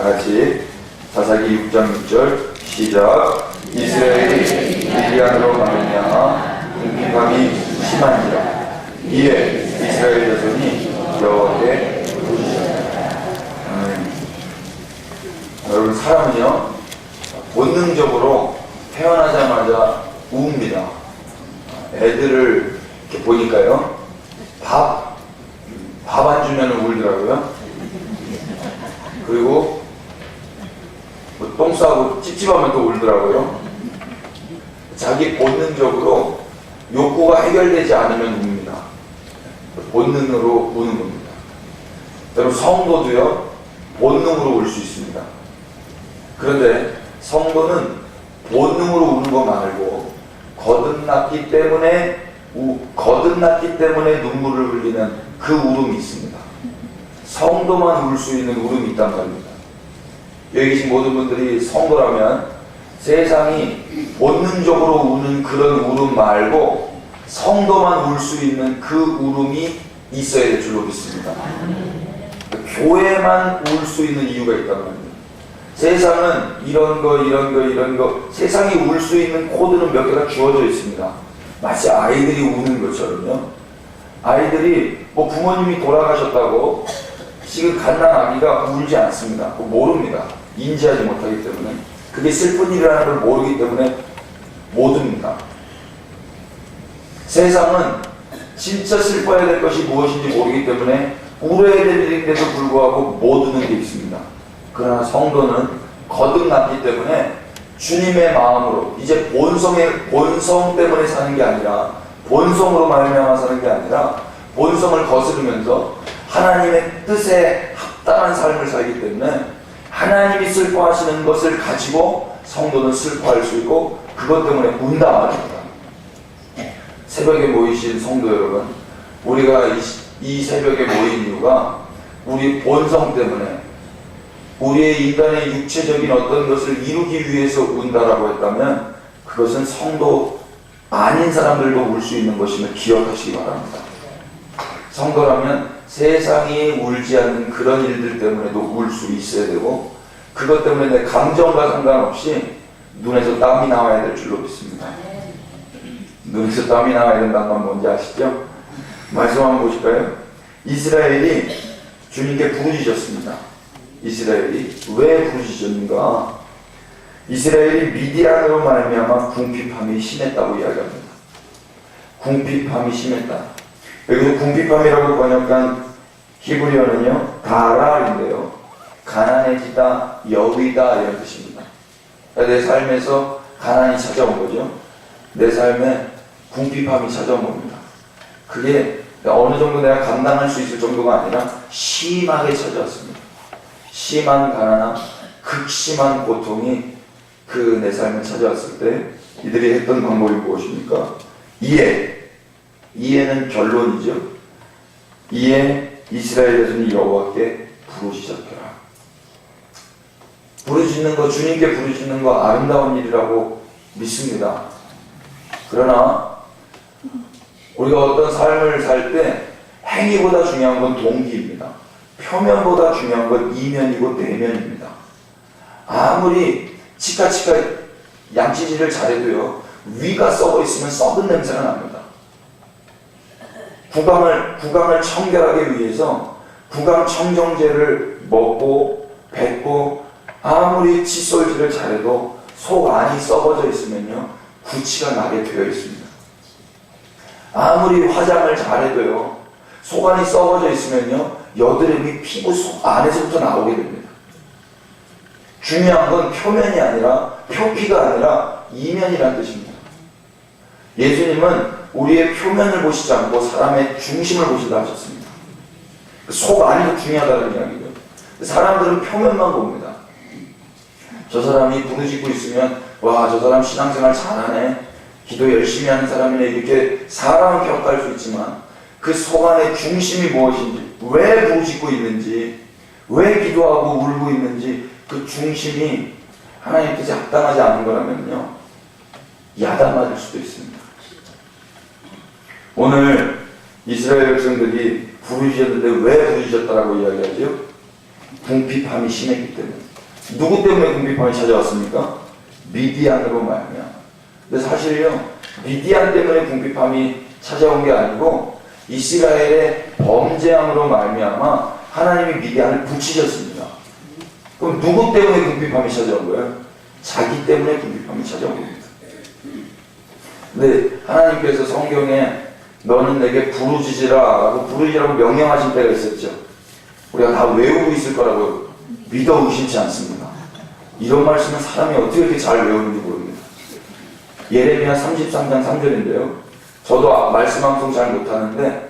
다같이 사사기 6장 6절 시작. 이스라엘이 미디안으로 말미암아 궁핍함이 심한지라. 이에 이스라엘 자손이 여호와께 부르짖었다. 여러분, 사람은요 본능적으로 태어나자마자 우웁니다. 애들을 이렇게 보니까요 밥 안 주면 울더라고요. 그리고 뭐 똥 싸고 찝찝하면 또 울더라고요. 자기 본능적으로 욕구가 해결되지 않으면 웁니다. 본능으로 우는 겁니다. 여러분, 성도도요 본능으로 울 수 있습니다. 그런데 성도는 본능으로 우는 거 말고 거듭났기 때문에 눈물을 흘리는 그 울음이 있습니다. 성도만 울 수 있는 울음이 있단 말입니다. 여기 계신 모든 분들이 성도라면 세상이 본능적으로 우는 그런 울음 말고 성도만 울 수 있는 그 울음이 있어야 될 줄로 믿습니다. 교회만 울 수 있는 이유가 있단 말입니다. 세상은 이런 거 세상이 울 수 있는 코드는 몇 개가 주어져 있습니다. 마치 아이들이 우는 것처럼요. 아이들이 뭐 부모님이 돌아가셨다고 지금 갓난 아기가 울지 않습니다. 모릅니다. 인지하지 못하기 때문에. 그게 슬픈 일이라는 걸 모르기 때문에 못 웁니다. 세상은 진짜 슬퍼야 될 것이 무엇인지 모르기 때문에 울어야 될 일인데도 불구하고 못 우는 게 있습니다. 그러나 성도는 거듭났기 때문에 주님의 마음으로 이제 본성 때문에 사는 게 아니라 본성으로 말미암아 사는 게 아니라 본성을 거스르면서 하나님의 뜻에 합당한 삶을 살기 때문에 하나님이 슬퍼하시는 것을 가지고 성도는 슬퍼할 수 있고 그것 때문에 운다 말입니다. 새벽에 모이신 성도 여러분, 우리가 이 새벽에 모인 이유가 우리 본성 때문에 우리의 인간의 육체적인 어떤 것을 이루기 위해서 운다라고 했다면 그것은 성도 아닌 사람들도 울 수 있는 것임을 기억하시기 바랍니다. 성도라면 세상이 울지 않는 그런 일들 때문에도 울 수 있어야 되고 그것 때문에 내 감정과 상관없이 눈에서 땀이 나와야 될 줄로 믿습니다. 눈에서 땀이 나와야 된다는 건 뭔지 아시죠? 말씀 한번 보실까요? 이스라엘이 주님께 부르짖었습니다. 이스라엘이 왜 부르짖었는가? 이스라엘이 미디안으로 말미암아 궁핍함이 심했다고 이야기합니다. 궁핍함이 심했다. 여기서 궁핍함이라고 번역한 히브리어는요 다랄인데요 가난해지다, 여위다 이런 뜻입니다. 내 삶에서 가난이 찾아온 거죠. 내 삶에 궁핍함이 찾아온 겁니다. 그게 어느 정도 내가 감당할 수 있을 정도가 아니라 심하게 찾아왔습니다. 심한 가난함, 극심한 고통이 그 내 삶에 찾아왔을 때 이들이 했던 방법이 무엇입니까? 이에는 결론이죠. 이에 이스라엘 자손이 여호와께 부르짖었더라. 부르짖는 거, 주님께 부르짖는 거 아름다운 일이라고 믿습니다. 그러나 우리가 어떤 삶을 살 때 행위보다 중요한 건 동기입니다. 표면보다 중요한 건 이면이고 내면입니다. 아무리 치카치카 양치질을 잘해도요 위가 썩어 있으면 썩은 냄새가 납니다. 구강을 청결하게 위해서 구강 청정제를 먹고 뱉고 아무리 칫솔질을 잘해도 속 안이 썩어져 있으면요 구취가 나게 되어 있습니다. 아무리 화장을 잘해도요 속 안이 썩어져 있으면요 여드름이 피부 속 안에서부터 나오게 됩니다. 중요한 건 표면이 아니라 표피가 아니라 이면이라는 뜻입니다. 예수님은 우리의 표면을 보시지 않고 사람의 중심을 보신다 하셨습니다. 속 안이 중요하다는 이야기죠. 사람들은 표면만 봅니다. 저 사람이 부르짖고 있으면 와, 저 사람 신앙생활 잘하네, 기도 열심히 하는 사람이네, 이렇게 사람은 평가할 수 있지만 그 속 안의 중심이 무엇인지, 왜 부르짖고 있는지, 왜 기도하고 울고 있는지 그 중심이 하나님 뜻에 합당하지 않은 거라면요 야단맞을 수도 있습니다. 오늘 이스라엘 백성들이 부르짖었는데 왜 부르짖었다라고 이야기하죠? 궁핍함이 심했기 때문에. 누구 때문에 궁핍함이 찾아왔습니까? 미디안으로 말이야. 근데 사실요, 미디안 때문에 궁핍함이 찾아온 게 아니고 이스라엘의 범죄함으로 말미암아 하나님이 미디안을 붙이셨습니다. 그럼 누구 때문에 궁핍함이 찾아온 거예요? 자기 때문에 궁핍함이 찾아온 겁니다. 근데 하나님께서 성경에 너는 내게 부르짖으라 라고 부르짖으라고 명령하신 때가 있었죠. 우리가 다 외우고 있을 거라고 믿어 의심치 않습니다. 이런 말씀은 사람이 어떻게 이렇게 잘 외우는지 모릅니다. 예레미야 33장 3절인데요. 저도 말씀 방송 잘 못하는데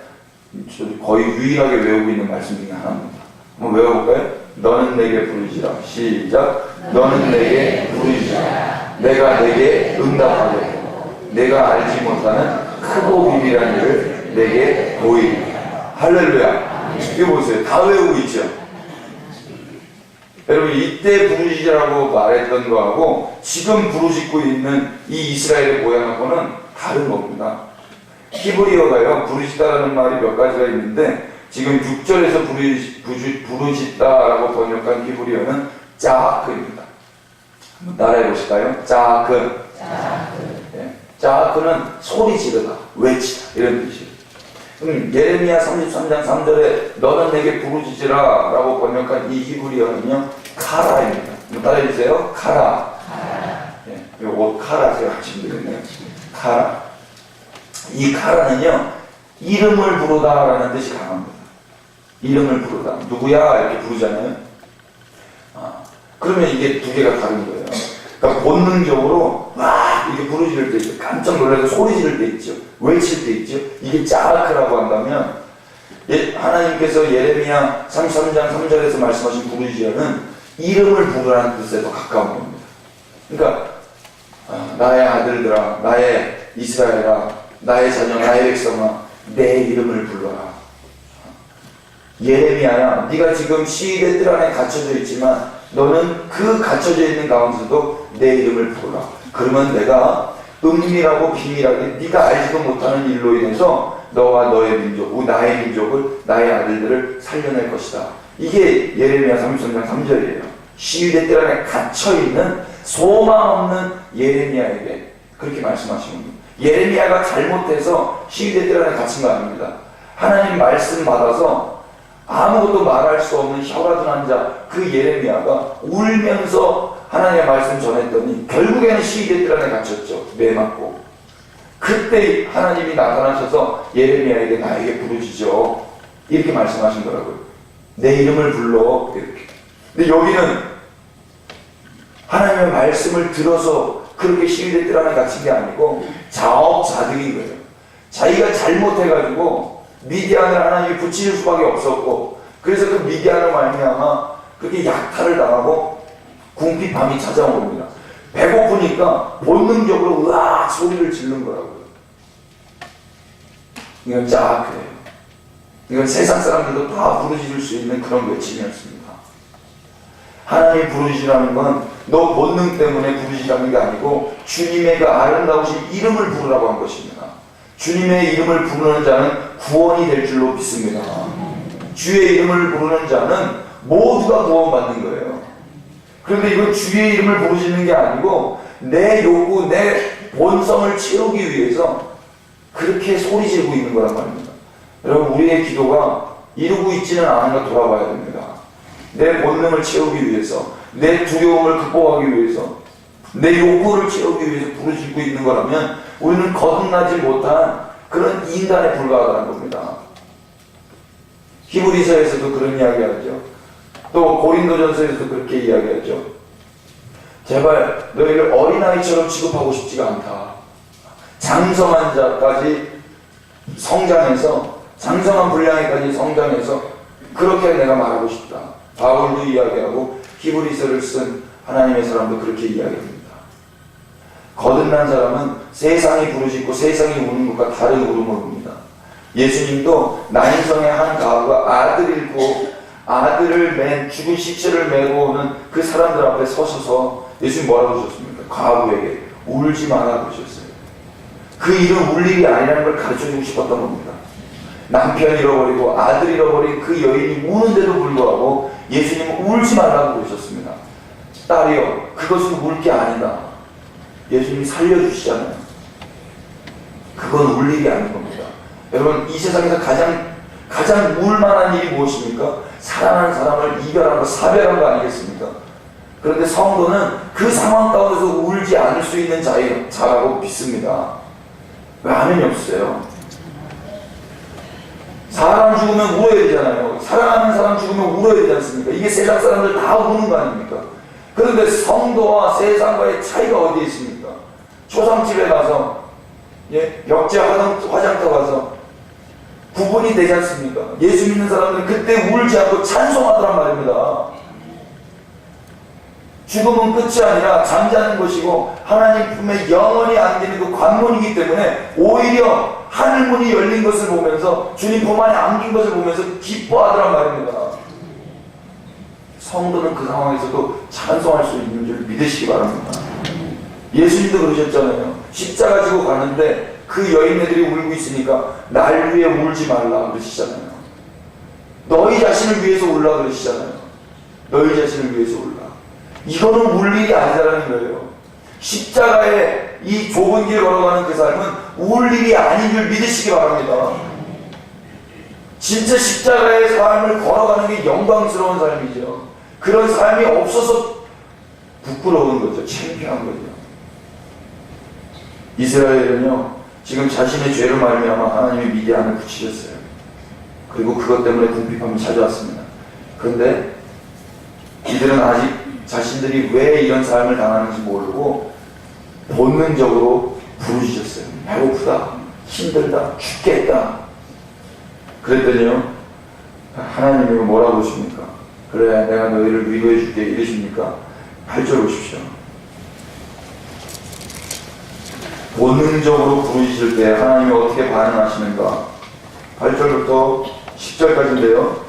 거의 유일하게 외우고 있는 말씀 중에 하나입니다. 한번 외워볼까요? 너는 내게 부르짖으라. 시작. 너는 내게 부르짖으라. 내가 내게 응답하겠고 내가 알지 못하는 크고 비밀한 일을 내게 보이리라. 할렐루야. 이거 보세요. 다 외우고 있죠. 여러분 이때 부르짖으라고 말했던 거하고 지금 부르짖고 있는 이 이스라엘의 모양하고는 다른 겁니다. 히브리어가요 부르짖다라는 말이 몇 가지가 있는데 지금 6절에서 부르짖다라고 번역한 히브리어는 짜하크입니다. 한번 따라해 보실까요? 짜하크. 네. 짜하크는 소리 지르다, 외치다 이런 뜻이에요. 예레미야 33장 3절에 너는 내게 부르짖으라 라고 번역한 이 히브리어는요 카라입니다. 한번 따라해주세요. 카라. 예, 이거 카라 제가 하시면 되겠네요. 카라. 이 카라는요 이름을 부르다 라는 뜻이 강합니다. 이름을 부르다. 누구야? 이렇게 부르잖아요. 그러면 이게 두 개가 다른 거예요. 그러니까 본능적으로 와 이렇게 부르짖을 때 있죠. 깜짝 놀라서 소리 지를 때 있죠. 외칠 때 있죠. 이게 짜하크라고 한다면 하나님께서 예레미야 33장 3절에서 말씀하신 부르짖으라는 이름을 부르라는 뜻에 더 가까운 겁니다. 그러니까 나의 아들들아, 나의 이스라엘아, 나의 자녀, 나의 백성아, 내 이름을 불러라. 예레미야야, 네가 지금 시위대 뜰 안에 갇혀져 있지만 너는 그 갇혀져 있는 가운데서도 내 이름을 부르라. 그러면 내가 은밀하고 비밀하게 네가 알지도 못하는 일로 인해서 너와 너의 민족, 나의 민족을, 나의 아들들을 살려낼 것이다. 이게 예레미야 33장 3절이에요. 시위대 뜰 안에 갇혀있는 소망 없는 예레미야에게 그렇게 말씀하시는 겁니다. 예레미야가 잘못해서 시위대 뜰 안에 갇힌 거 아닙니다. 하나님 말씀 받아서 아무것도 말할 수 없는 혀가 둔한 자, 그 예레미야가 울면서 하나님의 말씀 전했더니 결국에는 시위대 뜰 안에 갇혔죠. 매 맞고. 그때 하나님이 나타나셔서 예레미야에게 나에게 부르짖어 이렇게 말씀하신 거라고요. 내 이름을 불러 이렇게. 근데 여기는 하나님의 말씀을 들어서 그렇게 시위대 뜰 안에 갇힌 게 아니고 자업자득인 거예요. 자기가 잘못해가지고 미디안을 하나님이 붙이실 수밖에 없었고 그래서 그 미디안을 말미암아 그렇게 약탈을 당하고 궁핍함이 찾아온 겁니다. 배고프니까 본능적으로 으악 소리를 지른 거라고요. 이건 짜악해요. 이건 세상 사람들도 다 부르짖을 수 있는 그런 외침이었습니다. 하나님 부르짖으라는 건 너 본능 때문에 부르짖으라는 게 아니고 주님의 그 아름다우신 이름을 부르라고 한 것입니다. 주님의 이름을 부르는 자는 구원이 될 줄로 믿습니다. 주의 이름을 부르는 자는 모두가 구원받는 거예요. 그런데 이건 주의 이름을 부르짖는 게 아니고 내 요구, 내 본성을 채우기 위해서 그렇게 소리 지르고 있는 거란 말입니다. 여러분 우리의 기도가 이루고 있지는 않은 걸 돌아봐야 됩니다. 내 본능을 채우기 위해서, 내 두려움을 극복하기 위해서, 내 요구를 채우기 위해서 부르짖고 있는 거라면 우리는 거듭나지 못한 그런 인간에 불과하다는 겁니다. 히브리서에서도 그런 이야기하죠. 또 고린도전서에서도 그렇게 이야기하죠. 제발 너희를 어린아이처럼 취급하고 싶지가 않다. 장성한 자까지 성장해서, 장성한 분량에까지 성장해서 그렇게 내가 말하고 싶다. 바울도 이야기하고 히브리서를 쓴 하나님의 사람도 그렇게 이야기합니다. 거듭난 사람은 세상이 부르짖고 세상이 우는 것과 다른 울음을 웁니다. 예수님도 나인성의 한 가부가 아들을 잃고 아들을 맨 죽은 시체를 메고 오는 그 사람들 앞에 서셔서 예수님 뭐라고 하셨습니까? 가부에게 울지 마라 그러셨어요. 그 일은 울 일이 아니라는 걸 가르쳐주고 싶었던 겁니다. 남편 잃어버리고 아들 잃어버린 그 여인이 우는데도 불구하고 예수님은 울지 말라고 그러셨습니다. 딸이여, 그것은 울 게 아니다. 예수님이 살려주시잖아요. 그건 울 일이 아닌 겁니다. 여러분, 이 세상에서 가장 울만한 일이 무엇입니까? 사랑하는 사람을 이별한 거, 사별한 거 아니겠습니까? 그런데 성도는 그 상황 가운데서 울지 않을 수 있는 자라고 믿습니다. 왜 아멘이 없어요? 사람 죽으면 울어야 되잖아요. 사랑하는 사람 죽으면 울어야 되지 않습니까? 이게 세상 사람들 다 우는 거 아닙니까? 그런데 성도와 세상과의 차이가 어디에 있습니까? 초상집에 가서, 벽제 화장터 가서 구분이 되지 않습니까? 예수 믿는 사람들은 그때 울지 않고 찬송하더란 말입니다. 죽음은 끝이 아니라 잠자는 것이고 하나님 품에 영원히 안기는 그 관문이기 때문에 오히려 하늘문이 열린 것을 보면서 주님 품 안에 안긴 것을 보면서 기뻐하더란 말입니다. 성도는 그 상황에서도 찬송할 수 있는 줄 믿으시기 바랍니다. 예수님도 그러셨잖아요. 십자가 지고 가는데 그 여인네들이 울고 있으니까 날 위해 울지 말라 그러시잖아요. 너희 자신을 위해서 울라 그러시잖아요. 너희 자신을 위해서 울라. 이거는 울 일이 아니다라는 거예요. 십자가에 이 좁은 길 걸어가는 그 삶은 울 일이 아닌 줄 믿으시기 바랍니다. 진짜 십자가의 삶을 걸어가는 게 영광스러운 삶이죠. 그런 삶이 없어서 부끄러운 거죠. 창피한 거죠. 이스라엘은요, 지금 자신의 죄로 말미암아 하나님의 미디안을 붙이셨어요. 그리고 그것 때문에 궁핍함이 찾아왔습니다. 그런데 이들은 아직 자신들이 왜 이런 삶을 당하는지 모르고 본능적으로 부르짖었어요. 배고프다, 힘들다, 죽겠다. 그랬더니요, 하나님이 뭐라고 하십니까? 그래, 내가 너희를 위로해 줄게 이러십니까? 8절 보십시오. 본능적으로 부르짖을 때 하나님이 어떻게 반응하시는가? 8절부터 10절까지인데요.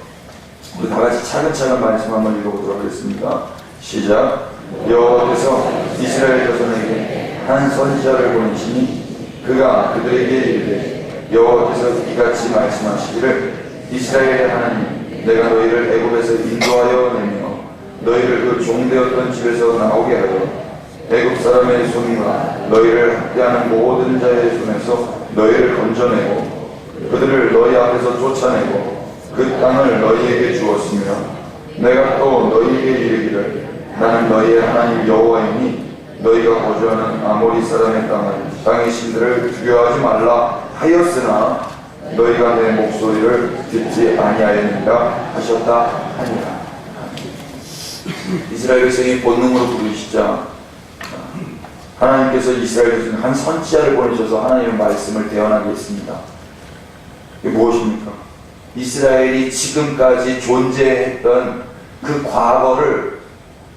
우리 다같이 차근차근 말씀 한번 읽어보도록 하겠습니다. 시작. 여호와께서 이스라엘 자손에게 한 선지자를 보내시니 그가 그들에게 이르되 여호와께서 이같이 말씀하시기를 이스라엘의 하나님, 내가 너희를 애굽에서 인도하여 내며 너희를 그 종되었던 집에서 나오게 하여 애굽 사람의 손과 너희를 학대하는 모든 자의 손에서 너희를 건져내고 그들을 너희 앞에서 쫓아내고 그 땅을 너희에게 주었으며 내가 또 너희에게 이르기를 나는 너희의 하나님 여호와이니 너희가 거주하는 아모리 사람의 땅의 신들을 두려워하지 말라 하였으나 너희가 내 목소리를 듣지 아니하였느니라 하셨다 하니라. 이스라엘 백성이 본능으로 부르시자 하나님께서 이스라엘에 한 선지자를 보내셔서 하나님의 말씀을 대언하게 했습니다. 이게 무엇입니까? 이스라엘이 지금까지 존재했던 그 과거를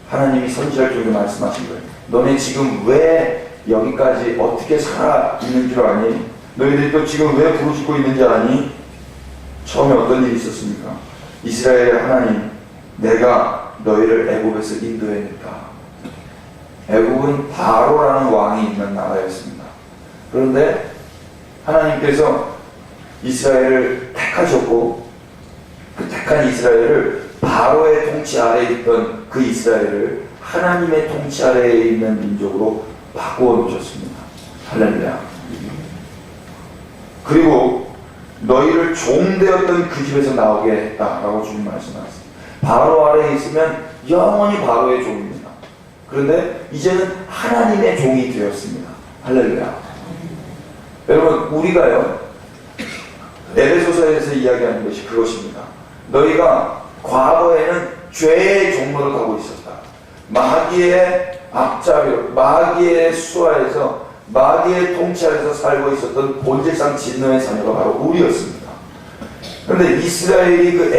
하나님이 선지자를 통해 말씀하신 거예요. 너네 지금 왜 여기까지 어떻게 살아있는 줄 아니? 너희들이 또 지금 왜 부르짖고 있는지 아니? 처음에 어떤 일이 있었습니까? 이스라엘의 하나님, 내가 너희를 애굽에서 인도해냈다. 애굽은 바로라는 왕이 있는 나라였습니다. 그런데 하나님께서 이스라엘을 택하셨고 그 택한 이스라엘을 바로의 통치 아래에 있던 그 이스라엘을 하나님의 통치 아래에 있는 민족으로 바꾸어 놓으셨습니다. 할렐루야. 그리고 너희를 종되었던 그 집에서 나오게 했다라고 주님 말씀하셨습니다. 바로 아래에 있으면 영원히 바로의 종입니다. 그런데 이제는 하나님의 종이 되었습니다. 할렐루야. 여러분, 우리가요 에베소서에서 이야기하는 것이 그것입니다. 너희가 과거에는 죄의 종로를 가고 있었다. 마귀의 앞잡이로, 마귀의 수하에서, 마귀의 통치 아래서 살고 있었던 본질상 진노의 자녀가 바로 우리였습니다. 그런데 이스라엘이 그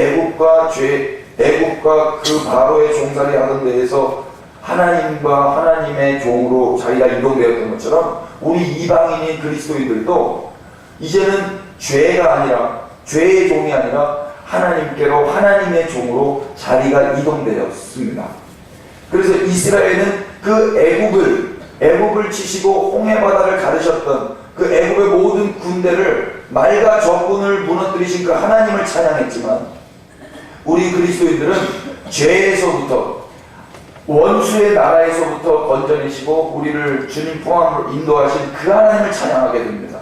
애국과 그 바로의 종살이 하던 데에서 하나님과 하나님의 종으로 자기가 이동되었던 것처럼 우리 이방인인 그리스도인들도 이제는 죄가 아니라, 죄의 종이 아니라 하나님께로, 하나님의 종으로 자리가 이동되었습니다. 그래서 이스라엘은 그 애굽을 치시고 홍해바다를 가르셨던 그 애굽의 모든 군대를, 말과 적군을 무너뜨리신 그 하나님을 찬양했지만 우리 그리스도인들은 죄에서부터, 원수의 나라에서부터 건져내시고 우리를 주님 품안으로 인도하신 그 하나님을 찬양하게 됩니다.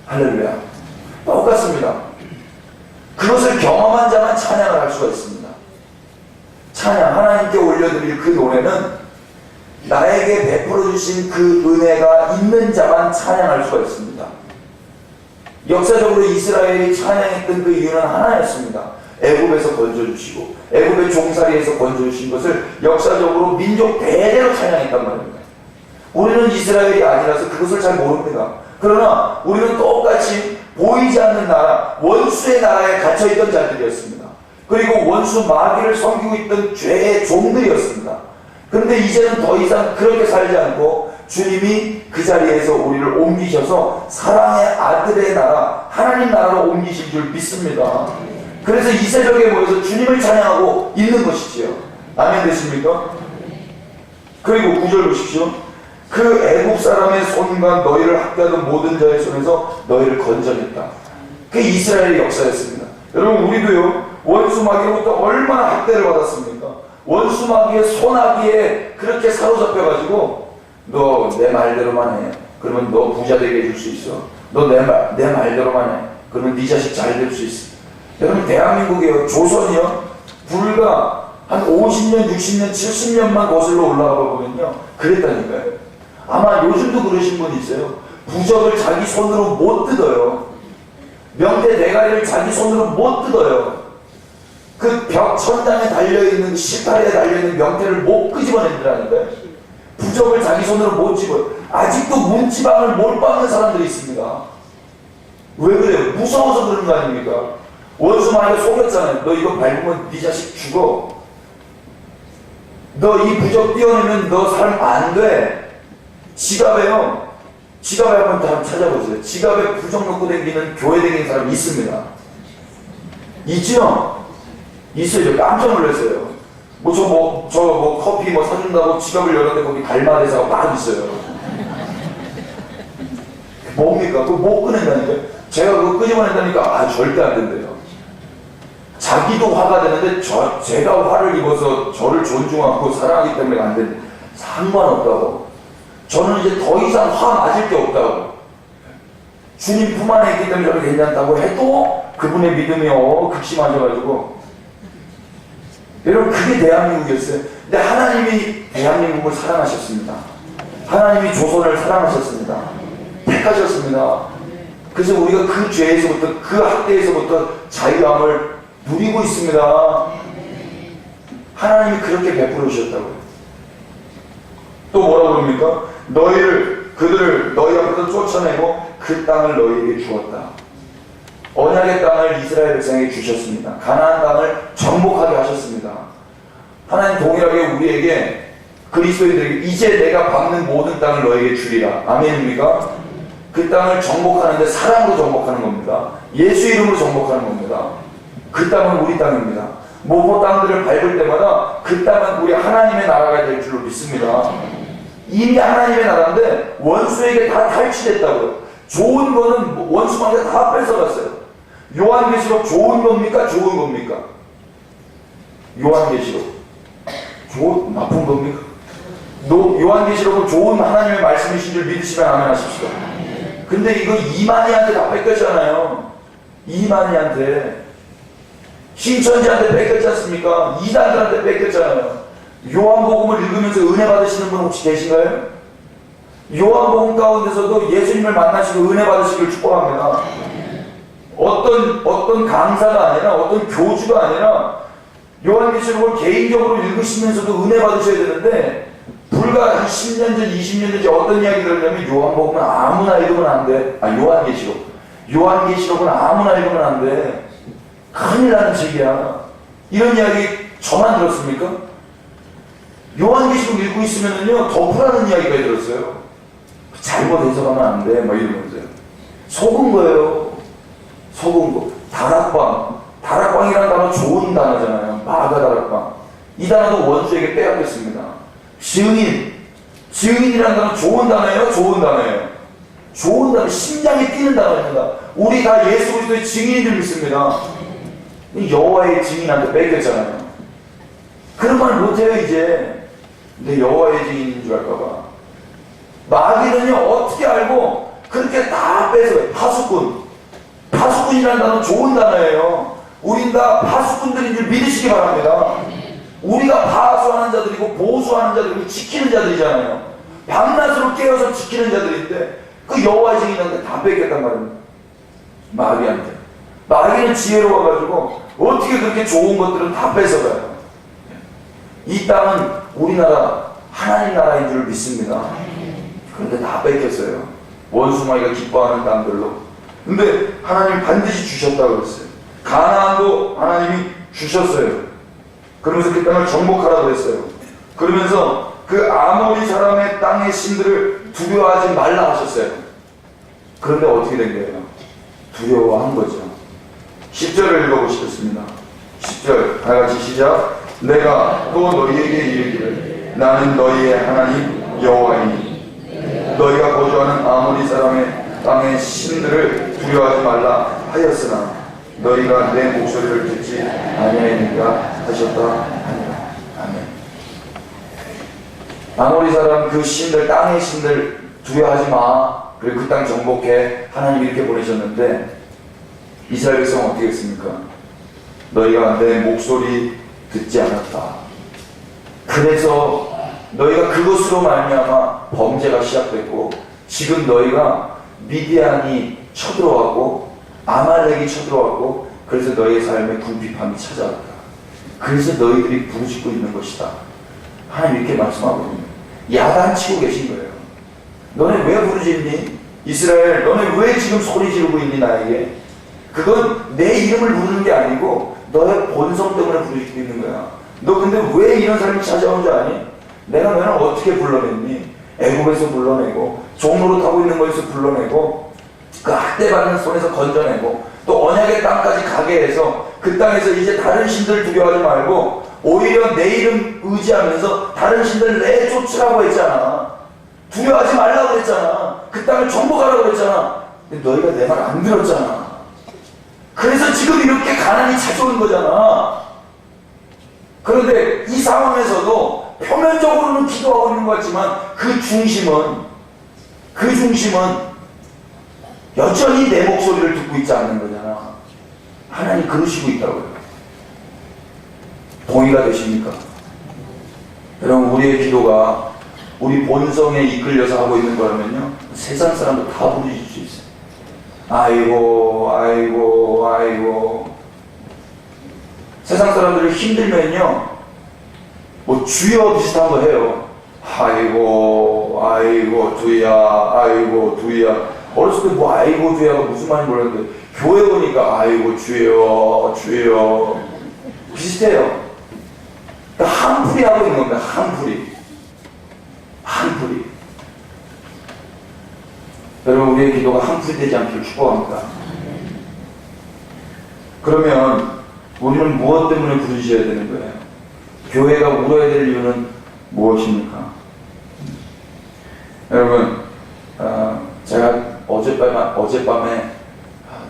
할렐루야. 똑같습니다. 그것을 경험한 자만 찬양을 할 수가 있습니다. 찬양, 하나님께 올려드릴 그 노래는 나에게 베풀어 주신 그 은혜가 있는 자만 찬양할 수가 있습니다. 역사적으로 이스라엘이 찬양했던 그 이유는 하나였습니다. 애굽에서 건져주시고 애굽의 종살이에서 건져주신 것을 역사적으로 민족 대대로 찬양했단 말입니다. 우리는 이스라엘이 아니라서 그것을 잘 모릅니다. 그러나 우리는 똑같이 보이지 않는 나라, 원수의 나라에 갇혀있던 자들이었습니다. 그리고 원수 마귀를 섬기고 있던 죄의 종들이었습니다. 그런데 이제는 더 이상 그렇게 살지 않고 주님이 그 자리에서 우리를 옮기셔서 사랑의 아들의 나라, 하나님 나라로 옮기신 줄 믿습니다. 그래서 이세적에 모여서 주님을 찬양하고 있는 것이지요. 아멘 되십니까? 그리고 9절 보십시오. 그 애국 사람의 손과 너희를 학대하던 모든 자의 손에서 너희를 건져냈다. 그게 이스라엘의 역사였습니다. 여러분 우리도요, 원수 마귀로부터 얼마나 학대를 받았습니까? 원수 마귀의 손아귀에 그렇게 사로잡혀가지고 너 내 말대로만 해. 그러면 너 부자 되게 해줄 수 있어. 너 내 말대로만 해. 그러면 네 자식 잘 될 수 있어. 여러분 대한민국이요, 조선이요, 불과 한 50년, 60년, 70년만 거슬러 올라가 보면요, 그랬다니까요. 아마 요즘도 그러신 분 있어요. 부적을 자기 손으로 못 뜯어요. 명태 대가리를 자기 손으로 못 뜯어요. 그 벽 천장에 달려있는, 식탁에 달려있는 명태를 못 끄집어낸다니까요. 부적을 자기 손으로 못 집어요. 아직도 문지방을 못 밟는 사람들이 있습니다. 왜 그래요? 무서워서 그런 거 아닙니까? 원수 마귀가 속였잖아요. 너 이거 밟으면 네 자식 죽어. 너 이 부적 띄워내면 너 삶 안 돼. 지갑에요. 지갑에 한번 찾아보세요. 지갑에 부적 넣고 다니는 교회 다니는 사람 있습니다. 있죠? 있어요. 깜짝 놀랐어요. 커피 사준다고 지갑을 열었는데 거기 달마대사가 딱 있어요. 뭡니까? 그거 못 꺼낸다니까요. 제가 그거 끄집어낸다니까 절대 안 된대요. 자기도 화가 되는데 제가 화를 입어서 저를 존중하고 사랑하기 때문에 안 되는데 상관없다고. 저는 이제 더 이상 화 맞을 게 없다고. 주님 품 안에 있기 때문에 저는 괜찮다고 해도 그분의 믿음이 극심하셔가지고. 여러분 그게 대한민국이었어요. 근데 하나님이 대한민국을 사랑하셨습니다. 하나님이 조선을 사랑하셨습니다. 택하셨습니다. 그래서 우리가 그 죄에서부터, 그 학대에서부터 자유함을 누리고 있습니다. 하나님이 그렇게 베풀어 주셨다고요. 또 뭐라고 그럽니까? 그들을 너희 앞에서 쫓아내고 그 땅을 너희에게 주었다. 언약의 땅을 이스라엘 백성에게 주셨습니다. 가나안 땅을 정복하게 하셨습니다. 하나님 동일하게 우리에게, 그리스도인들에게 이제 내가 밟는 모든 땅을 너에게 주리라. 아멘입니까? 그 땅을 정복하는데 사랑으로 정복하는 겁니다. 예수 이름으로 정복하는 겁니다. 그 땅은 우리 땅입니다. 모포 땅들을 밟을 때마다 그 땅은 우리 하나님의 나라가 될 줄로 믿습니다. 이미 하나님의 나라인데 원수에게 다 탈취됐다고요. 좋은 거는 원수마귀가 다 뺏어갔어요. 요한계시록 좋은 겁니까? 좋은 겁니까? 요한계시록 나쁜 겁니까? 요한계시록은 좋은 하나님의 말씀이신 줄 믿으시면 아멘 하십시오. 근데 이거 이만희한테 다 뺏겼잖아요. 이만희한테, 신천지한테 뺏겼지 않습니까? 이단들한테 뺏겼잖아요. 요한복음을 읽으면서 은혜 받으시는 분 혹시 계신가요? 요한복음 가운데서도 예수님을 만나시고 은혜 받으시길 축복합니다. 어떤 강사가 아니라, 어떤 교주가 아니라 요한계시록을 개인적으로 읽으시면서도 은혜 받으셔야 되는데, 불과 한 10년 전, 20년 전 어떤 이야기 들었냐면, 요한복음은 아무나 읽으면 안 돼. 요한계시록은 아무나 읽으면 안 돼. 큰일 나는 책이야. 이런 이야기 저만 들었습니까? 요한계시록 읽고 있으면은요, 더 불안한 이야기가 들었어요. 잘못 해석하면 안 돼. 이러면서요. 속은 거예요. 속은 거. 다락방. 다락방이라는 단어 좋은 단어잖아요. 마가 다락방. 이 단어도 원수에게 빼앗겼습니다. 증인이라는 단어 좋은 단어예요? 좋은 단어예요? 좋은 단어, 심장이 뛰는 단어입니다. 우리 다 예수 그리스도의 증인인 줄 믿습니다. 여호와의 증인한테 뺏겼잖아요. 그런 말 못해요 이제. 내 여호와의 증인인 줄 알까봐. 마귀는요 어떻게 알고 그렇게 다 뺏어요. 파수꾼. 파수꾼이라는 단어는 좋은 단어예요. 우린 다 파수꾼들인 줄 믿으시기 바랍니다. 우리가 파수하는 자들이고 보수하는 자들이고 지키는 자들이잖아요. 밤낮으로 깨어서 지키는 자들인데 그 여호와의 증인한테 다 뺏겼단 말입니다. 마귀한테. 마귀는 지혜로워가지고 어떻게 그렇게 좋은 것들은 다 뺏어가요. 이 땅은 우리나라 하나님 나라인 줄 믿습니다. 그런데 다 뺏겼어요. 원수마귀가 기뻐하는 땅들로. 근데 하나님이 반드시 주셨다고 그랬어요. 가나안도 하나님이 주셨어요. 그러면서 그 땅을 정복하라고 했어요. 그러면서 그 아모리 사람의 땅의 신들을 두려워하지 말라 하셨어요. 그런데 어떻게 된 거예요? 두려워한 거죠. 10절을 읽어보시겠습니다. 10절 다 같이 시작. 내가 또 너희에게 이르기를 나는 너희의 하나님 여호와이니 너희가 거주하는 아모리 사람의 땅의 신들을 두려워하지 말라 하였으나 너희가 내 목소리를 듣지 아니하니까 하셨다 하니라. 아멘. 아모리 사람 그 신들, 땅의 신들 두려워하지 마. 그리고 그 땅 정복해. 하나님이 이렇게 보내셨는데 이스라엘 백성 어떻게 했습니까? 너희가 내 목소리 듣지 않았다. 그래서 너희가 그것으로 말미암아 범죄가 시작됐고 지금 너희가 미디안이 쳐들어왔고 아말렉이 쳐들어왔고 그래서 너희의 삶에 궁핍함이 찾아왔다. 그래서 너희들이 부르짖고 있는 것이다. 하나님 이렇게 말씀하거든요. 야단치고 계신 거예요. 너네 왜 부르짖니? 이스라엘 너네 왜 지금 소리 지르고 있니 나에게? 그건 내 이름을 부르는 게 아니고 너의 본성 때문에 부르짖고 있는 거야. 너 근데 왜 이런 삶이 찾아온 줄 아니? 내가 너는 어떻게 불러냈니? 애국에서 불러내고 종로로 타고 있는 거에서 불러내고 그 학대받는 손에서 건져내고 또 언약의 땅까지 가게 해서 그 땅에서 이제 다른 신들 두려워하지 말고 오히려 내 이름 의지하면서 다른 신들 내쫓으라고 했잖아. 두려워하지 말라고 그랬잖아. 그 땅을 정복하라고 그랬잖아. 근데 너희가 내 말 안 들었잖아. 그래서 지금 이렇게 가난이 찾아오는 거잖아. 그런데 이 상황에서도 표면적으로는 기도하고 있는 것 같지만 그 중심은 여전히 내 목소리를 듣고 있지 않는 거잖아. 하나님 그러시고 있다고요. 동의가 되십니까? 여러분 우리의 기도가 우리 본성에 이끌려서 하고 있는 거라면요 세상 사람도 다 부르실 수 있어요. 아이고 아이고 아이고. 세상 사람들이 힘들면요 뭐 주여 비슷한 거 해요. 아이고 아이고 두야 아이고 두야. 어렸을 때 뭐 아이고 두야가 무슨 말인지 몰랐는데 교회 오니까 아이고 주여 주여 비슷해요. 그러니까 한풀이 하고 있는 겁니다. 한풀이. 여러분 우리의 기도가 한풀이 되지 않기를 축복합니다. 그러면 우리는 무엇 때문에 부르셔야 되는 거예요? 교회가 울어야 될 이유는 무엇입니까? 여러분 제가 어젯밤에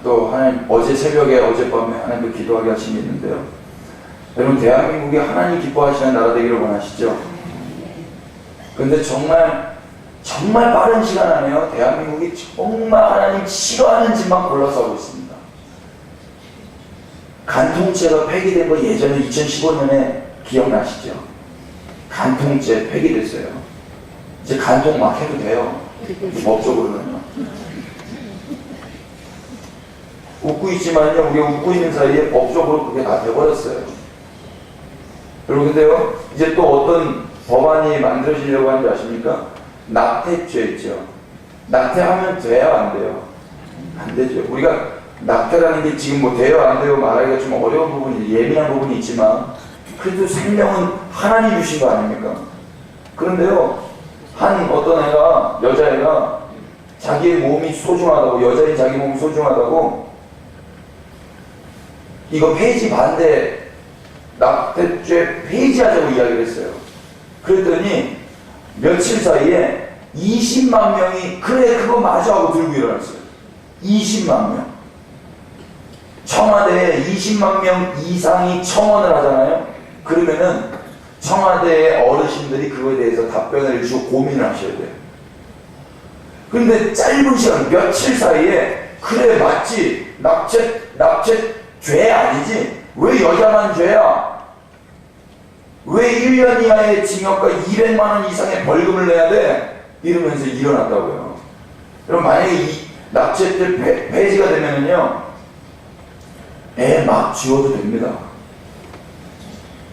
또 하나님 어제 새벽에 어젯밤에 하나님께 기도하게 하신 게 있는데요. 여러분 대한민국이 하나님 기뻐하시는 나라 되기를 원하시죠? 그런데 정말 빠른 시간 안에요 대한민국이 정말 하나님 싫어하는 짓만 골라서 하고 있습니다. 간통죄가 폐기된 거 예전에 2015년에 기억나시죠? 간통죄 폐기됐어요. 이제 간통 막 해도 돼요. 법적으로는요. 웃고 있지만요 우리가 웃고 있는 사이에 법적으로 그게 다 돼버렸어요. 여러분 근데요 이제 또 어떤 법안이 만들어지려고 하는지 아십니까? 낙태죄 있죠. 낙태하면 돼요 안 돼요? 안 되죠. 우리가 낙태라는 게 지금 뭐 돼요 안 돼요 말하기가 좀 어려운 부분이 예민한 부분이 있지만 그래도 생명은 하나님 주신 거 아닙니까? 그런데요 한 어떤 애가 여자애가 자기의 몸이 소중하다고 여자인 자기 몸이 소중하다고 이거 폐지 반대 낙태죄 폐지하자고 이야기를 했어요. 그랬더니 며칠 사이에 20만 명이 그래 그거 맞아 하고 들고 일어났어요. 20만 명. 청와대에 20만 명 이상이 청원을 하잖아요. 그러면은 청와대의 어르신들이 그거에 대해서 답변을 해주고 고민을 하셔야 돼요. 그런데 짧은 시간, 며칠 사이에 그래 맞지, 납치 죄 아니지, 왜 여자만 죄야? 왜 1년 이하의 징역과 200만 원 이상의 벌금을 내야 돼? 이러면서 일어났다고요. 그럼 만약에 이 납치죄 폐지가 되면은요, 애 막 지워도 됩니다.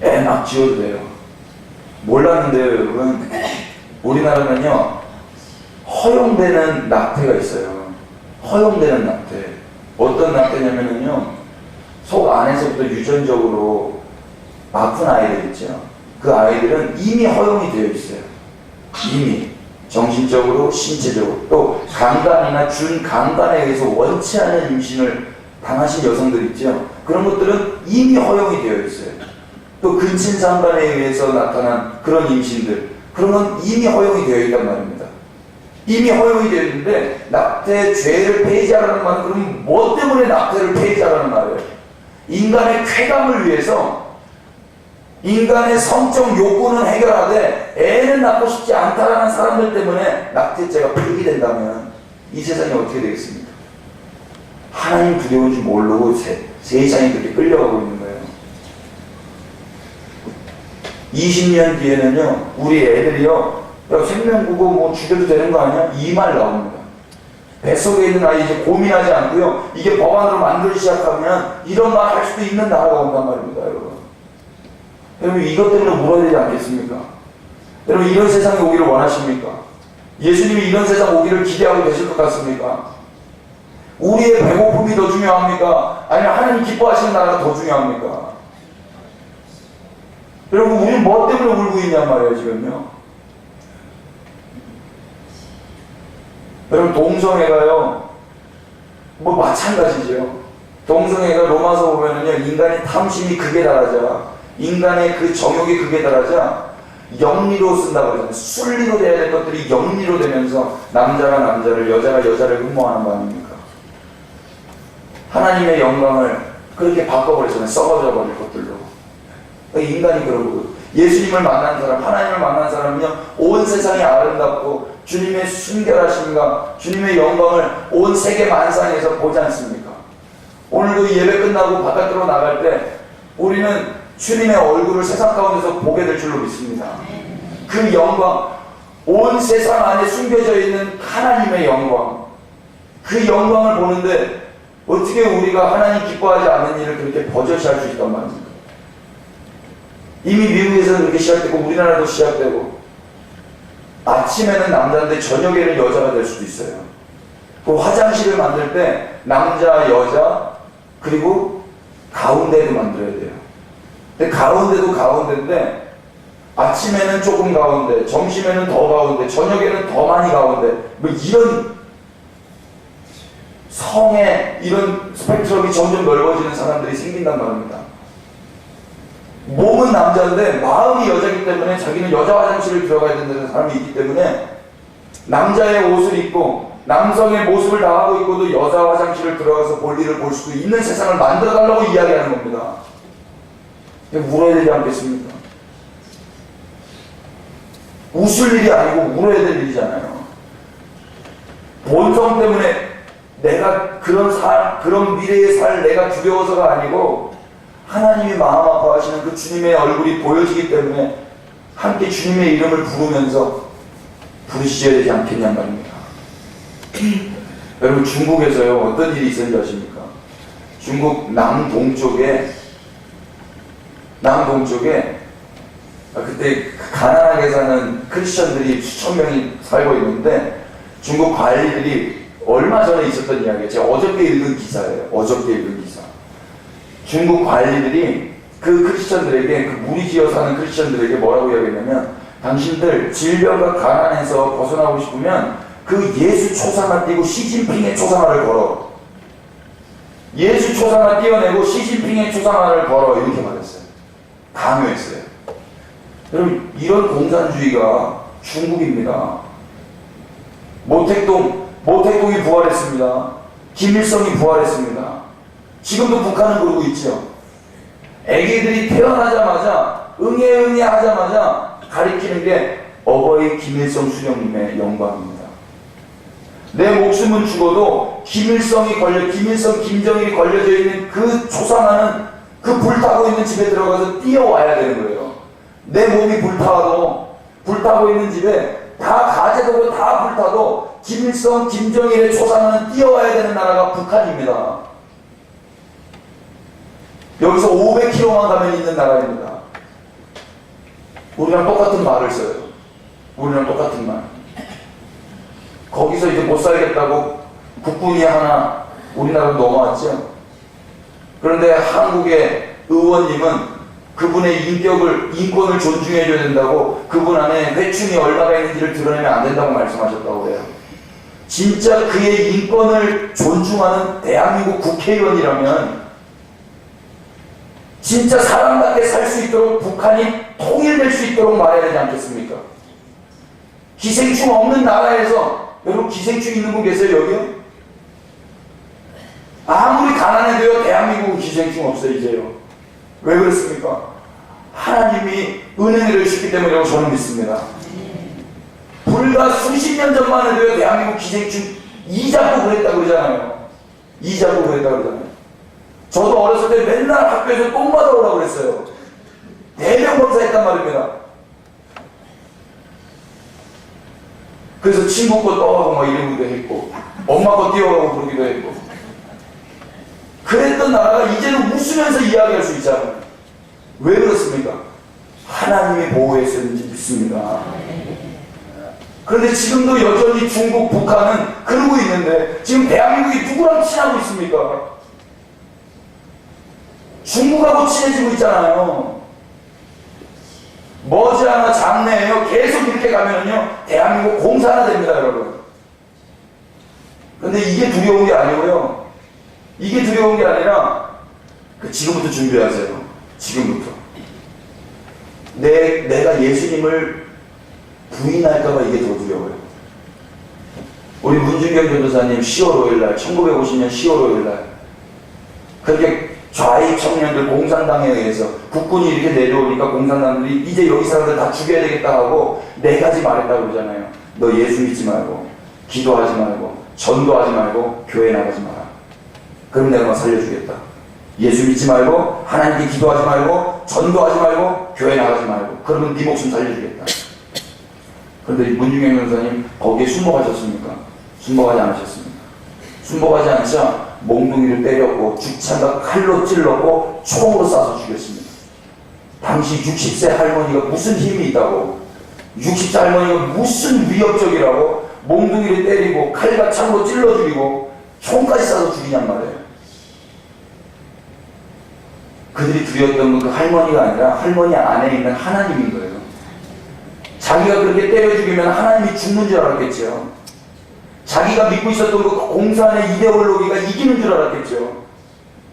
애 막 지워도 돼요. 몰랐는데요, 여러분. 우리나라는요, 허용되는 낙태가 있어요. 허용되는 낙태. 어떤 낙태냐면은요, 속 안에서부터 유전적으로 아픈 아이들 있죠. 그 아이들은 이미 허용이 되어 있어요. 이미. 정신적으로, 신체적으로. 또 강간이나 준강간에 의해서 원치 않은 임신을 당하신 여성들 있죠. 그런 것들은 이미 허용이 되어 있어요. 또 근친상간에 의해서 나타난 그런 임신들, 그런 건 이미 허용이 되어 있단 말입니다. 이미 허용이 되어 있는데 낙태 죄를 폐지하라는 말은 그럼 뭐 때문에 낙태를 폐지하라는 말이에요? 인간의 쾌감을 위해서 인간의 성적 욕구는 해결하되 애는 낳고 싶지 않다라는 사람들 때문에 낙태죄가 폐기된다면 이 세상이 어떻게 되겠습니까? 하나님 두려운 줄 모르고 세상이 그렇게 끌려가고 있는 거예요. 20년 뒤에는요, 우리 애들이요, 야, 생명구고 뭐 죽여도 되는 거 아니야? 이 말 나옵니다. 뱃속에 있는 아이 이제 고민하지 않고요, 이게 법안으로 만들기 시작하면 이런 말 할 수도 있는 나라가 온단 말입니다, 여러분. 여러분, 이것 때문에 물어야 되지 않겠습니까? 여러분, 이런 세상이 오기를 원하십니까? 예수님이 이런 세상 오기를 기대하고 계실 것 같습니까? 우리의 배고픔이 더 중요합니까? 아니면 하나님 기뻐하시는 나라가 더 중요합니까? 여러분, 우리는 뭐 때문에 울고 있냔 말이에요, 지금요. 여러분, 동성애가요, 뭐 마찬가지죠. 동성애가 로마서 보면은요, 인간의 탐심이 극에 달하자, 인간의 그 정욕이 극에 달하자 영리로 쓴다고 그러잖아요. 순리로 돼야 될 것들이 영리로 되면서 남자가 남자를, 여자가 여자를 흠모하는 거 아닙니까? 하나님의 영광을 그렇게 바꿔버리잖아요. 썩어져 버릴 것들로. 인간이 그런 거고, 예수님을 만난 사람, 하나님을 만난 사람은요, 온 세상이 아름답고 주님의 순결하심과 주님의 영광을 온 세계 만상에서 보지 않습니까? 오늘도 예배 끝나고 바깥으로 나갈 때 우리는 주님의 얼굴을 세상 가운데서 보게 될 줄로 믿습니다. 그 영광, 온 세상 안에 숨겨져 있는 하나님의 영광, 그 영광을 보는데 어떻게 우리가 하나님 기뻐하지 않는 일을 그렇게 버젓이 할 수 있단 말입니까? 이미 미국에서는 그렇게 시작되고 우리나라도 시작되고, 아침에는 남자인데 저녁에는 여자가 될 수도 있어요. 그 화장실을 만들 때 남자, 여자, 그리고 가운데도 만들어야 돼요. 근데 가운데도 가운데인데 아침에는 조금 가운데, 점심에는 더 가운데, 저녁에는 더 많이 가운데, 뭐 이런 성의 이런 스펙트럼이 점점 넓어지는 사람들이 생긴단 말입니다. 몸은 남자인데 마음이 여자이기 때문에 자기는 여자 화장실을 들어가야 된다는 사람이 있기 때문에 남자의 옷을 입고 남성의 모습을 다하고 있고도 여자 화장실을 들어가서 볼일을 볼 수도 있는 세상을 만들어달라고 이야기하는 겁니다. 울어야 되지 않겠습니까? 웃을 일이 아니고 울어야 될 일이잖아요. 본성 때문에 내가 그런 미래의 살 내가 두려워서가 아니고 하나님이 마음 아파하시는 그 주님의 얼굴이 보여지기 때문에 함께 주님의 이름을 부르면서 부르셔야 되지 않겠냔 말입니다. 여러분, 중국에서요, 어떤 일이 있었는지 아십니까? 중국 남동쪽에 그때 가난하게 사는 크리스천들이 수천 명이 살고 있는데 중국 관리들이 얼마 전에 있었던 이야기예요. 제가 어저께 읽은 기사예요. 중국 관리들이 그 크리스천들에게, 그 무리지어 사는 크리스천들에게 뭐라고 이야기했냐면, 당신들 질병과 가난에서 벗어나고 싶으면 그 예수 초상화 띄고 시진핑의 초상화를 걸어. 예수 초상화 띄어내고 시진핑의 초상화를 걸어. 이렇게 말했어요. 강요했어요. 여러분, 이런 공산주의가 중국입니다. 모택동이 부활했습니다. 김일성이 부활했습니다. 지금도 북한은 그러고 있죠. 애기들이 태어나자마자 응애 하자마자 가리키는 게 어버이 김일성 수령님의 영광입니다. 내 목숨은 죽어도 김일성, 김정일이 걸려져 있는 그 초상화는 그 불타고 있는 집에 들어가서 뛰어와야 되는 거예요. 내 몸이 불타고 있는 집에 다 가재되고 다 불타도 김일성, 김정일의 초상화는 뛰어와야 되는 나라가 북한입니다. 여기서 500km만 가면 있는 나라입니다. 우리랑 똑같은 말을 써요. 우리랑 똑같은 말. 거기서 이제 못 살겠다고 국군이 하나 우리나라로 넘어왔죠. 그런데 한국의 의원님은 그분의 인권을 존중해줘야 된다고 그분 안에 회충이 얼마나 있는지를 드러내면 안 된다고 말씀하셨다고 해요. 진짜 그의 인권을 존중하는 대한민국 국회의원이라면 진짜 사람답게 살 수 있도록 북한이 통일될 수 있도록 말해야 되지 않겠습니까? 기생충 없는 나라에서 여러분 기생충 있는 분 계세요 여기요? 아무리 가난해도요 대한민국은 기생충 없어요 이제요. 왜 그렇습니까? 하나님이 은혜를 주셨기 때문이라고 저는 믿습니다. 불과 수십 년 전만 해도요 대한민국 기생충 이자고 그랬다 그러잖아요. 이자고 그랬다 그러잖아요. 저도 어렸을 때 맨날 학교에서 똥 받아오라고 그랬어요. 대명검사 했단 말입니다. 그래서 친구 거 떠가고 막 이러기도 했고 엄마 거 뛰어가고 그러기도 했고 그랬던 나라가 이제는 웃으면서 이야기할 수 있잖아요. 왜 그렇습니까? 하나님이 보호했었는지 믿습니다. 그런데 지금도 여전히 중국, 북한은 그러고 있는데 지금 대한민국이 누구랑 친하고 있습니까? 중국하고 친해지고 있잖아요. 머지않아 장래에요. 계속 이렇게 가면은요 대한민국 공사가 됩니다 여러분. 그런데 이게 두려운 게 아니고요. 이게 두려운 게 아니라 지금부터 준비하세요. 지금부터. 내가 예수님을 부인할까봐 이게 더 두려워요. 우리 문준경 전도사님 10월 5일날 1950년 10월 5일날 그렇게 좌익 청년들 공산당에 의해서 국군이 이렇게 내려오니까 공산당들이 이제 여기 사람들 다 죽여야 되겠다 하고 4가지 말했다고 그러잖아요. 너 예수 믿지 말고 기도하지 말고 전도하지 말고 교회 나가지 마라. 그럼 내가 너 살려주겠다. 예수 믿지 말고 하나님께 기도하지 말고 전도하지 말고 교회 나가지 말고 그러면 네 목숨 살려주겠다. 그런데 문중영 변호사님 거기에 순복하셨습니까? 순복하지 않으셨습니다. 순복하지 않자 몽둥이를 때렸고 죽창과 칼로 찔렀고 총으로 쏴서 죽였습니다. 당시 60세 할머니가 무슨 힘이 있다고 60세 할머니가 무슨 위협적이라고 몽둥이를 때리고 칼과 창으로 찔러 죽이고 총까지 쏴서 죽이냔 말이에요. 그들이 두려웠던 건 그 할머니가 아니라 할머니 안에 있는 하나님인 거예요. 자기가 그렇게 때려 죽이면 하나님이 죽는 줄 알았겠죠. 자기가 믿고 있었던 그 공산의 이데올로기가 이기는 줄 알았겠죠.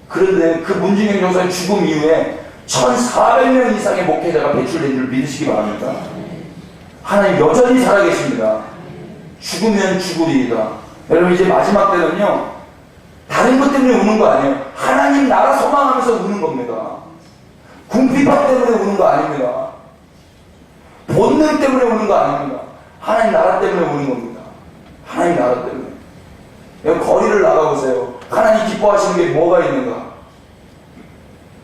그런데 그 문준영 전도사님 죽음 이후에 1,400명 이상의 목회자가 배출된 줄 믿으시기 바랍니다. 하나님 여전히 살아계십니다. 죽으면 죽으리이다. 여러분 이제 마지막 때는요 다른 것 때문에 우는 거 아니에요. 하나님 나라 소망하면서 우는 겁니다. 궁핍함 때문에 우는 거 아닙니다. 본능 때문에 우는 거 아닙니다. 하나님 나라 때문에 우는 겁니다. 하나님 나라 때문에. 여러분 거리를 나가보세요. 하나님 기뻐하시는 게 뭐가 있는가?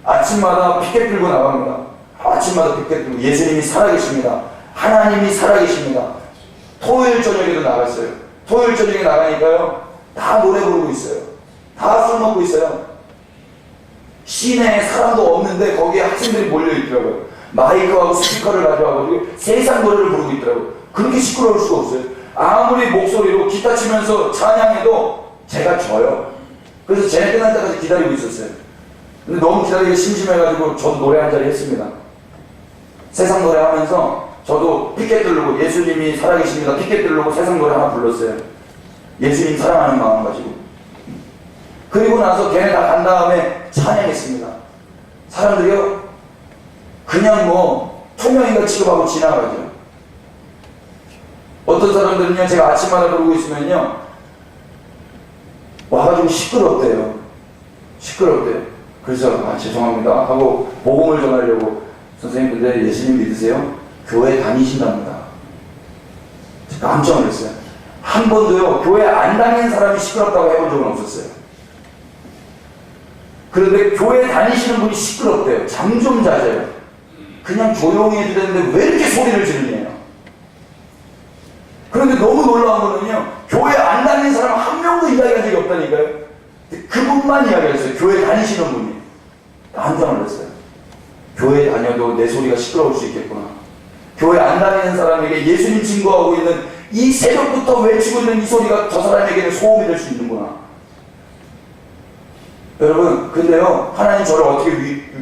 아침마다 피켓 들고 나갑니다. 아침마다 피켓 들고 예수님이 살아계십니다. 하나님이 살아계십니다. 토요일 저녁에도 나갔어요. 토요일 저녁에 나가니까요 다 노래 부르고 있어요. 다 술 먹고 있어요. 시내에 사람도 없는데 거기에 학생들이 몰려있더라고요. 마이크하고 스피커를 가져와가지고 세상 노래를 부르고 있더라고요. 그렇게 시끄러울 수가 없어요. 아무리 목소리로 기타 치면서 찬양해도 제가 져요. 그래서 쟤네 끝날 때까지 기다리고 있었어요. 근데 너무 기다리기 심심해가지고 저도 노래 한 자리 했습니다. 세상 노래 하면서 저도 피켓 들르고 예수님이 살아계십니다. 피켓 들르고 세상 노래 하나 불렀어요. 예수님 사랑하는 마음 가지고. 그리고 나서 걔네 다 간 다음에 찬양했습니다. 사람들이요 그냥 뭐 투명인가 취급하고 지나가죠. 어떤 사람들은요 제가 아침마다 그러고 있으면요 와가지고 시끄럽대요. 그래서 죄송합니다 하고 복음을 전하려고 선생님 근데 예수님 믿으세요? 교회 다니신답니다. 깜짝 놀랐어요. 한 번도요 교회 안 다니는 사람이 시끄럽다고 해본 적은 없었어요. 그런데 교회 다니시는 분이 시끄럽대요. 잠 좀 자세요. 그냥 조용히 해도 되는데 왜 이렇게 소리를 지르냐요. 그런데 너무 놀라운 거는요, 교회 안 다니는 사람 한 명도 이야기한 적이 없다니까요. 그분만 이야기했어요. 교회 다니시는 분이. 깜짝 놀랐어요. 교회 다녀도 내 소리가 시끄러울 수 있겠구나. 교회 안 다니는 사람에게 예수님 증거하고 있는 이 새벽부터 외치고 있는 이 소리가 저 사람에게는 소음이 될 수 있는구나. 여러분, 근데요, 하나님 저를 어떻게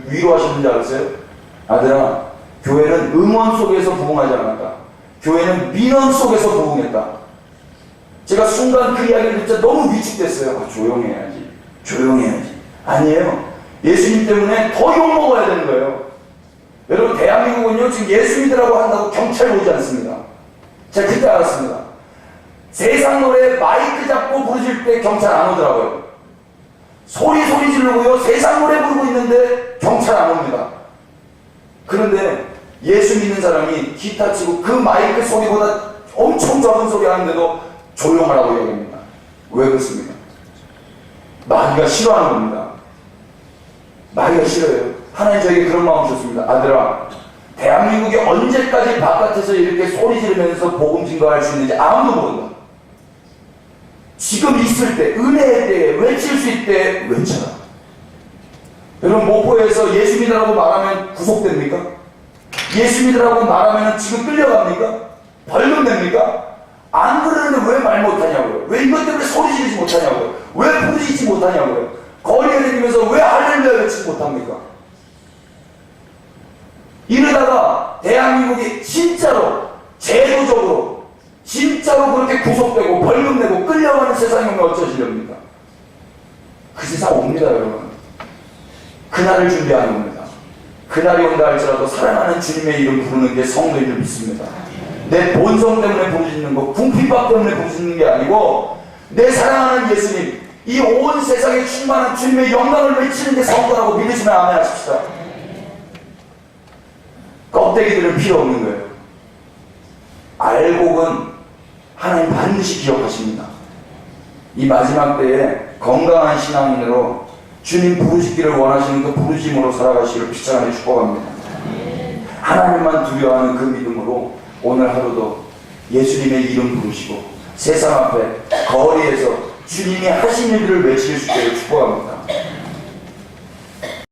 위로하셨는지 아세요? 아들아, 교회는 음원 속에서 부흥하지 않았다. 교회는 민원 속에서 부흥했다. 제가 순간 그 이야기를 듣자 너무 위축됐어요. 아, 조용해야지. 조용해야지. 아니에요. 예수님 때문에 더 욕먹어야 되는 거예요. 여러분, 대한민국은요, 지금 예수 믿으라고 한다고 경찰 오지 않습니다. 제가 그때 알았습니다. 세상 노래 마이크 잡고 부르실 때 경찰 안 오더라고요. 소리 지르고요, 세상 노래 부르고 있는데 경찰 안 옵니다. 그런데 예수 믿는 사람이 기타 치고 그 마이크 소리보다 엄청 작은 소리 하는데도 조용하라고 얘기합니다. 왜 그렇습니까? 마귀가 싫어하는 겁니다. 마귀가 싫어요. 하나님 저에게 그런 마음 주셨습니다. 아들아, 대한민국이 언제까지 바깥에서 이렇게 소리 지르면서 복음 증거할 수 있는지 아무도 모른다. 지금 있을 때, 은혜의 때에 외칠 수 있을 때 외쳐라. 여러분, 목포에서 예수 믿으라고 말하면 구속됩니까? 예수 믿으라고 말하면 지금 끌려갑니까? 벌금 냅니까? 안 그러는데 왜 말 못하냐고요? 왜 이것 때문에 소리 지르지 못하냐고요? 왜 부르짖지 못하냐고요? 거리에 다니면서 왜 할렐루야 외치지 못합니까? 이러다가 대한민국이 진짜로 제도적으로 진짜로 그렇게 구속되고 벌금 내고 끌려가는 세상이 오면 어쩌시렵니까? 그 세상 옵니다, 여러분. 그날을 준비하는 겁니다. 그날이 온다 할지라도 사랑하는 주님의 이름 부르는 게 성도인 줄 믿습니다. 내 본성 때문에 부르짖는 거, 궁핍밥 때문에 부르짖는 게 아니고 내 사랑하는 예수님, 이 온 세상에 충만한 주님의 영광을 외치는 게 성도라고 믿으시면 아멘 하십시다. 껍데기들은 필요 없는 거예요. 알곡은 하나님 반드시 기억하십니다. 이 마지막 때에 건강한 신앙인으로 주님 부르시기를 원하시는 그 부르심으로 살아가시기를 비참하게 축복합니다. 하나님만 두려워하는 그 믿음으로 오늘 하루도 예수님의 이름 부르시고 세상 앞에 거리에서 주님이 하신 일들을 외칠 수 있도록 축복합니다.